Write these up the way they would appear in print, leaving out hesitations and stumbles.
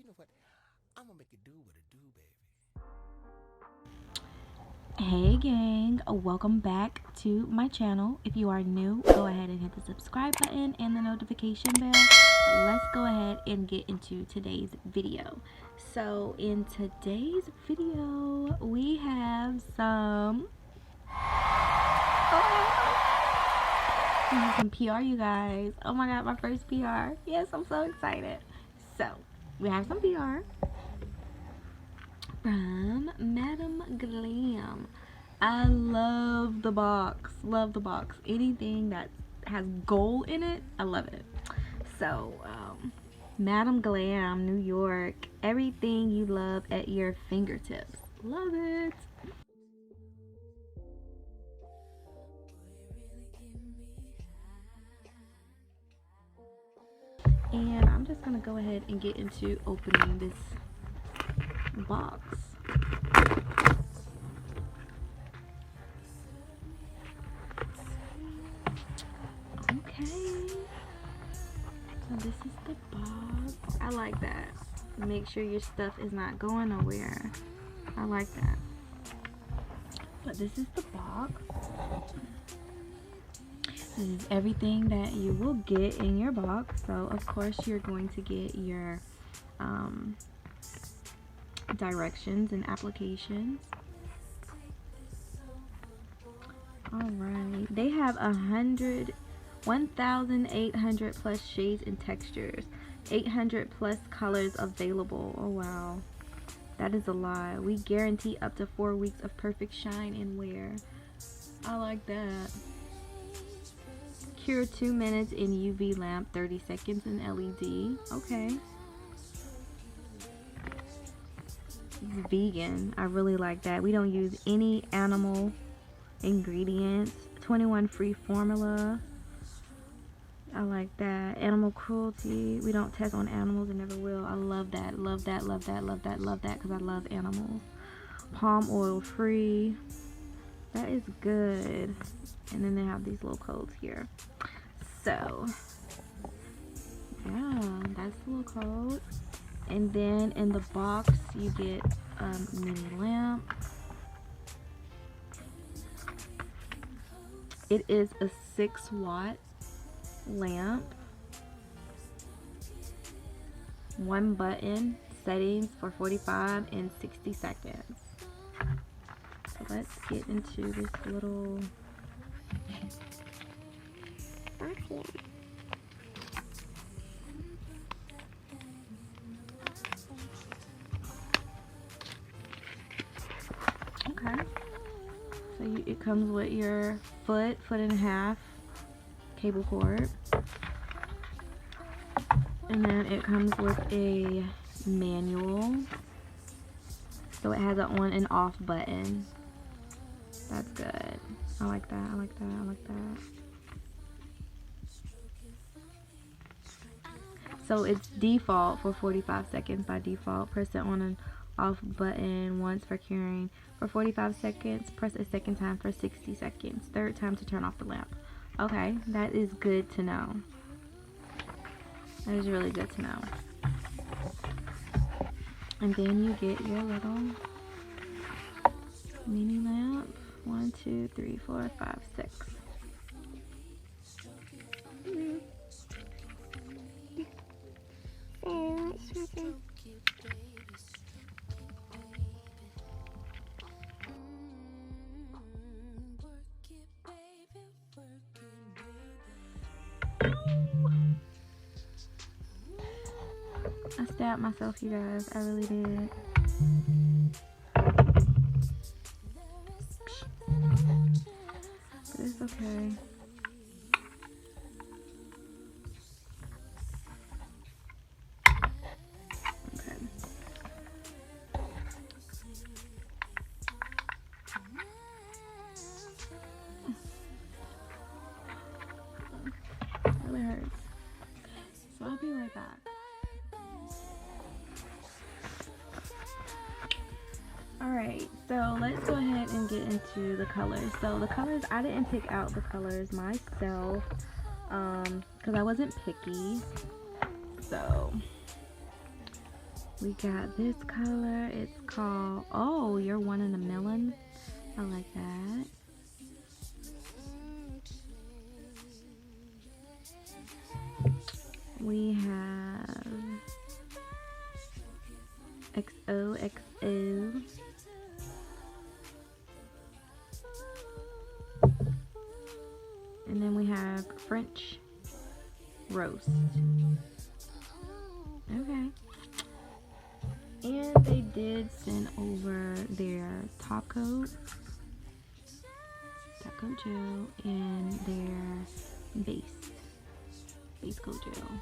know what? I'm gonna make it do what it do, baby. Hey gang, welcome back to my channel. If you are new, go ahead and hit the subscribe button and the notification bell. Let's go ahead and get into today's video. So in today's video, we have some PR, you guys. Oh my god, my first PR. Yes, I'm so excited. So we have some PR from Madam Glam. I love the box. Love the box. Anything that has gold in it, I love it. So, Madam Glam, New York. Everything you love at your fingertips. Love it. And I'm just gonna go ahead and get into opening this box. Okay, so this is the box. I like that. Make sure your stuff is not going nowhere. I like that. But this is the box. This is everything that you will get in your box. So of course you're going to get your directions and applications. Alright, they have 1,800 plus shades and textures, 800 plus colors available. Oh wow, that is a lot. We guarantee up to 4 weeks of perfect shine and wear. I like that. Cure 2 minutes in UV lamp, 30 seconds in LED. Okay. It's vegan. I really like that. We don't use any animal ingredients. 21 free formula. I like that. Animal cruelty. We don't test on animals and never will. I love that. Love that. Love that. Love that. Love that. Because I love animals. Palm oil free. That is good. And then they have these little codes here. So yeah, that's the little code. And then in the box you get a mini lamp. It is a 6-watt lamp. 1 button, settings for 45 and 60 seconds. So let's get into this little vacuum. Okay. So it comes with your foot and a half cable cord. And then it comes with a manual. So it has an on and off button. That's good. I like that. I like that. I like that. So it's default for 45 seconds by default. Press the on and off button once for curing for 45 seconds. Press a second time for 60 seconds. Third time to turn off the lamp. Okay, that is good to know. That is really good to know. And then you get your little mini lamp. 1, 2, 3, 4, 5, 6. I stabbed myself, you guys. I really did. But it's okay. Okay. It really hurts. So I'll be right back. Alright, so let's go ahead and get into the colors. So the colors, I didn't pick out the colors myself because I wasn't picky. So We got this color. It's called, oh, You're One in a Million. I like that. We have XOXO. And then we have French Roast. Okay. And they did send over their top coat gel, and their base coat gel.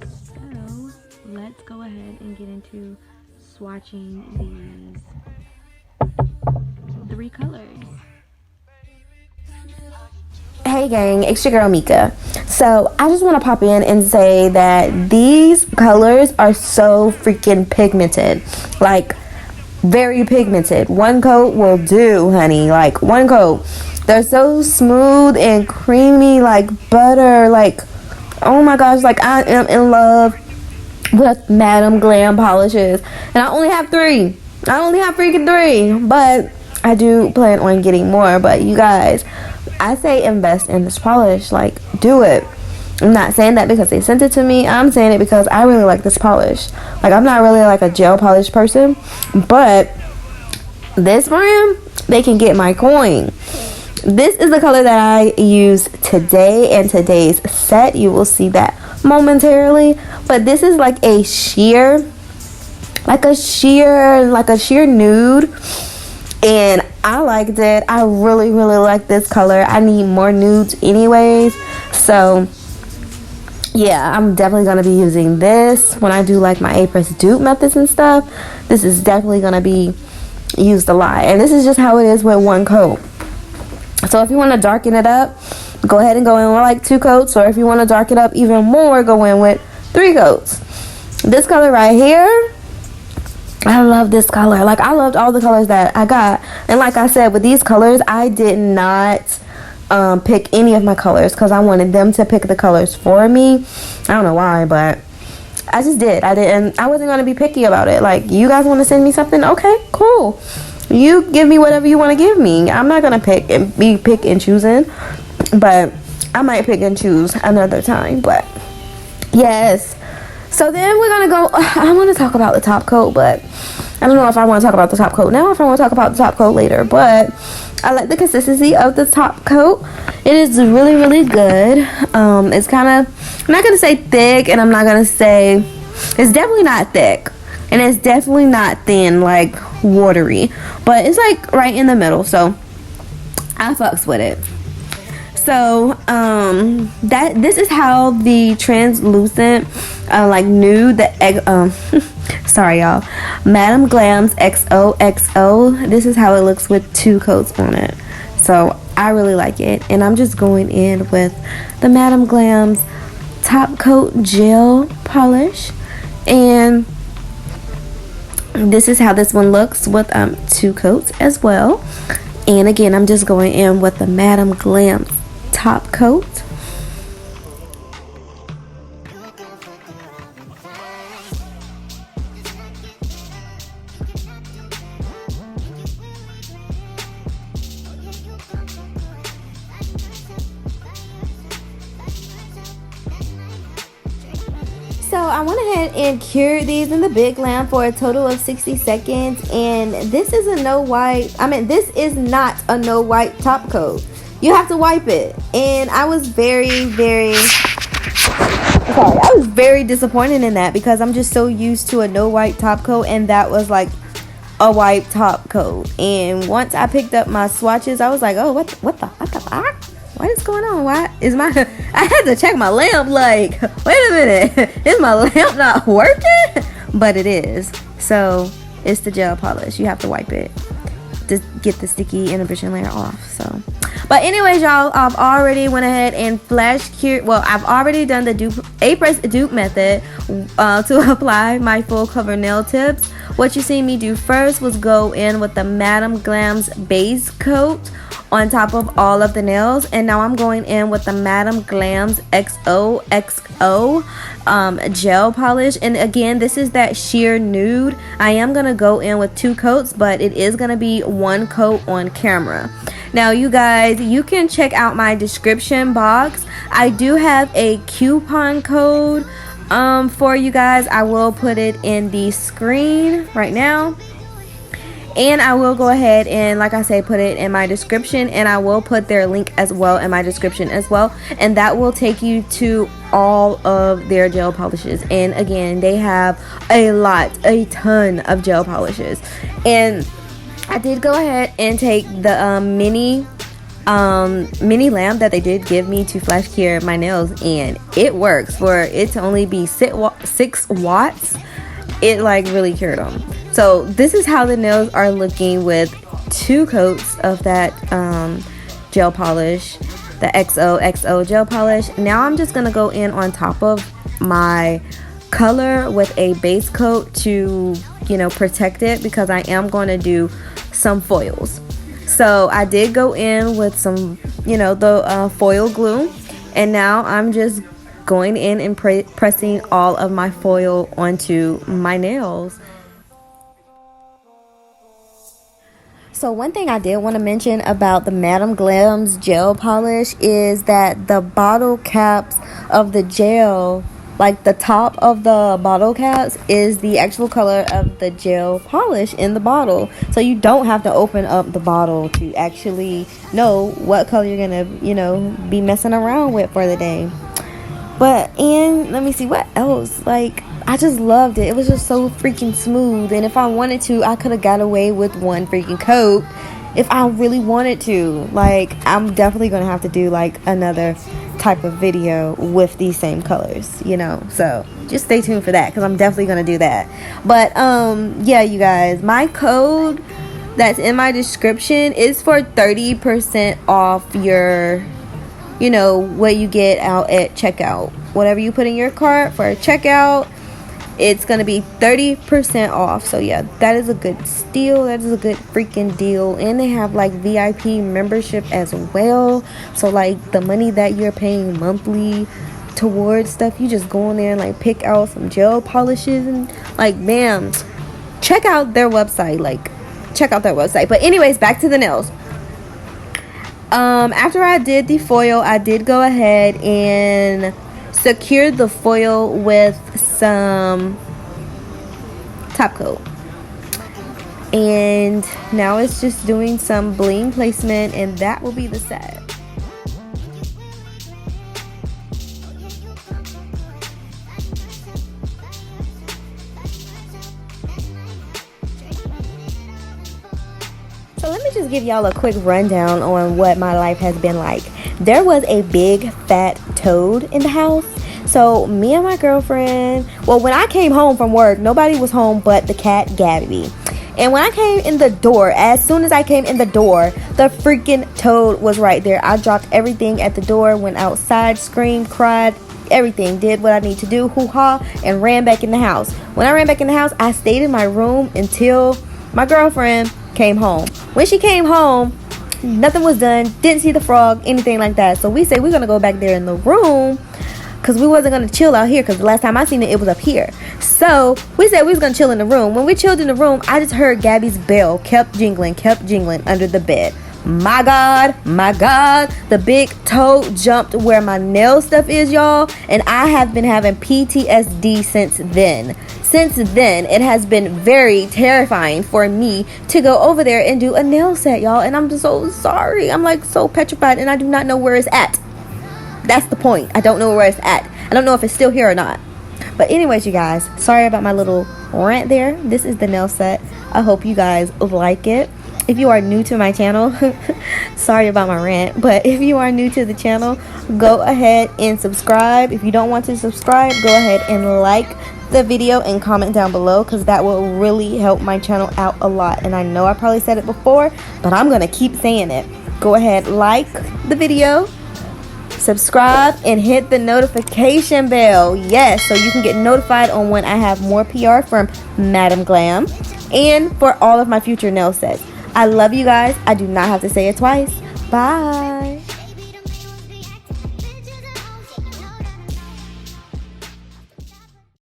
So let's go ahead and get into swatching these 3 colors. Hey gang, it's your girl Mecia. So I just want to pop in and say that these colors are so freaking pigmented. Like, very pigmented. One coat will do, honey. Like, one coat. They're so smooth and creamy like butter. Like, oh my gosh, like I am in love with Madam Glam polishes. And I only have 3. I only have freaking 3. But I do plan on getting more. But you guys, I say invest in this polish. Like, do it. I'm not saying that because they sent it to me. I'm saying it because I really like this polish. Like, I'm not really like a gel polish person, but this brand, they can get my coin. This is the color that I use today and today's set. You will see that momentarily. But this is like a sheer nude. And I liked it. I really, really like this color. I need more nudes anyways. So yeah, I'm definitely going to be using this when I do like my A-press dupe methods and stuff. This is definitely going to be used a lot. And this is just how it is with one coat. So if you want to darken it up, go ahead and go in with like 2 coats. Or if you want to darken it up even more, go in with 3 coats. This color right here, I love this color. Like, I loved all the colors that I got. And like I said, with these colors, I did not pick any of my colors because I wanted them to pick the colors for me. I don't know why, but I just did. I wasn't going to be picky about it. Like, you guys want to send me something? Okay, cool. You give me whatever you want to give me. I'm not going to pick and choosing, but I might pick and choose another time. But yes. So then we're going to go, I want to talk about the top coat, but I don't know if I want to talk about the top coat now or if I want to talk about the top coat later. But I like the consistency of the top coat. It is really, really good. It's kind of, I'm not going to say thick, and I'm not going to say, it's definitely not thick. And it's definitely not thin, like watery. But it's like right in the middle. So I fucks with it. So this is how the translucent like nude, the egg sorry y'all, Madam Glam's XOXO, this is how it looks with 2 coats on it. So I really like it, and I'm just going in with the Madam Glam's top coat gel polish, and this is how this one looks with 2 coats as well. And again, I'm just going in with the Madam Glam's top coat. So I went ahead and cured these in the Big Glam for a total of 60 seconds. And this is a no white, this is not a no white top coat. You have to wipe it. And I was very disappointed in that because I'm just so used to a no white top coat, and that was like a white top coat. And once I picked up my swatches, I was like, oh, what the fuck? What is going on? Why is my, I had to check my lamp, like, wait a minute, is my lamp not working? But it is. So it's the gel polish. You have to wipe it to get the sticky inhibition layer off. So, but anyways, y'all, I've already went ahead and flash cured. Well, I've already done the A-press dupe method to apply my full cover nail tips. What you see me do first was go in with the Madam Glam's base coat on top of all of the nails. And now I'm going in with the Madam Glam's XOXO gel polish. And again, this is that sheer nude. I am going to go in with 2 coats, but it is going to be 1 coat on camera. Now you guys, you can check out my description box. I do have a coupon code for you guys. I will put it in the screen right now, and I will go ahead and, like I say, put it in my description, and I will put their link as well in my description as well, and that will take you to all of their gel polishes. And again, they have a ton of gel polishes. And I did go ahead and take the mini lamp that they did give me to flash cure my nails, and it works. For it to only be 6 watts, it like really cured them. So this is how the nails are looking with 2 coats of that gel polish, the XOXO gel polish. Now I'm just gonna go in on top of my color with a base coat to, you know, protect it, because I am going to do some foils. So I did go in with some, you know, the foil glue, and now I'm just going in and pressing all of my foil onto my nails. So one thing I did want to mention about the Madam Glam's gel polish is that the bottle caps of the gel, like the top of the bottle caps, is the actual color of the gel polish in the bottle. So you don't have to open up the bottle to actually know what color you're gonna, you know, be messing around with for the day. But, and let me see what else. Like, I just loved it. It was just so freaking smooth. And if I wanted to, I could have got away with 1 freaking coat if I really wanted to. Like, I'm definitely gonna have to do like another type of video with these same colors, you know, so just stay tuned for that, because I'm definitely gonna do that. But yeah, you guys, my code that's in my description is for 30% off your, you know, what you get out at checkout. Whatever you put in your cart for checkout, it's gonna be 30% off. So yeah, that is a good steal. That is a good freaking deal. And they have like VIP membership as well. So like the money that you're paying monthly towards stuff, you just go in there and like pick out some gel polishes and like bam, check out their website. Like check out their website. But anyways, back to the nails. After I did the foil, I did go ahead and secure the foil with some top coat, and now it's just doing some bling placement, and that will be the set. So let me just give y'all a quick rundown on what my life has been like. There was a big fat toad in the house. So me and my girlfriend, well, when I came home from work, nobody was home but the cat Gabby. And when I came in the door, as soon as I came in the door, the freaking toad was right there. I dropped everything at the door, went outside, screamed, cried, everything, did what I need to do, hoo-ha, and ran back in the house. When I ran back in the house, I stayed in my room until my girlfriend came home. When she came home, nothing was done, didn't see the frog, anything like that. So we said we're gonna go back there in the room, because we wasn't gonna chill out here, because the last time I seen it, it was up here. So we said we was gonna chill in the room. When we chilled in the room, I just heard Gabby's bell kept jingling under the bed. My God, the big toad jumped where my nail stuff is, y'all, and I have been having PTSD since then. Since then, it has been very terrifying for me to go over there and do a nail set, y'all, and I'm just so sorry. I'm like so petrified, and I do not know where it's at. That's the point. I don't know where it's at. I don't know if it's still here or not. But anyways, you guys, sorry about my little rant there. This is the nail set. I hope you guys like it. If you are new to my channel, sorry about my rant, but if you are new to the channel, go ahead and subscribe. If you don't want to subscribe, go ahead and like the video and comment down below, because that will really help my channel out a lot. And I know I probably said it before, but I'm gonna keep saying it. Go ahead, like the video, subscribe, and hit the notification bell. Yes, so you can get notified on when I have more PR from Madam Glam and for all of my future nail sets. I love you guys. I do not have to say it twice. Bye.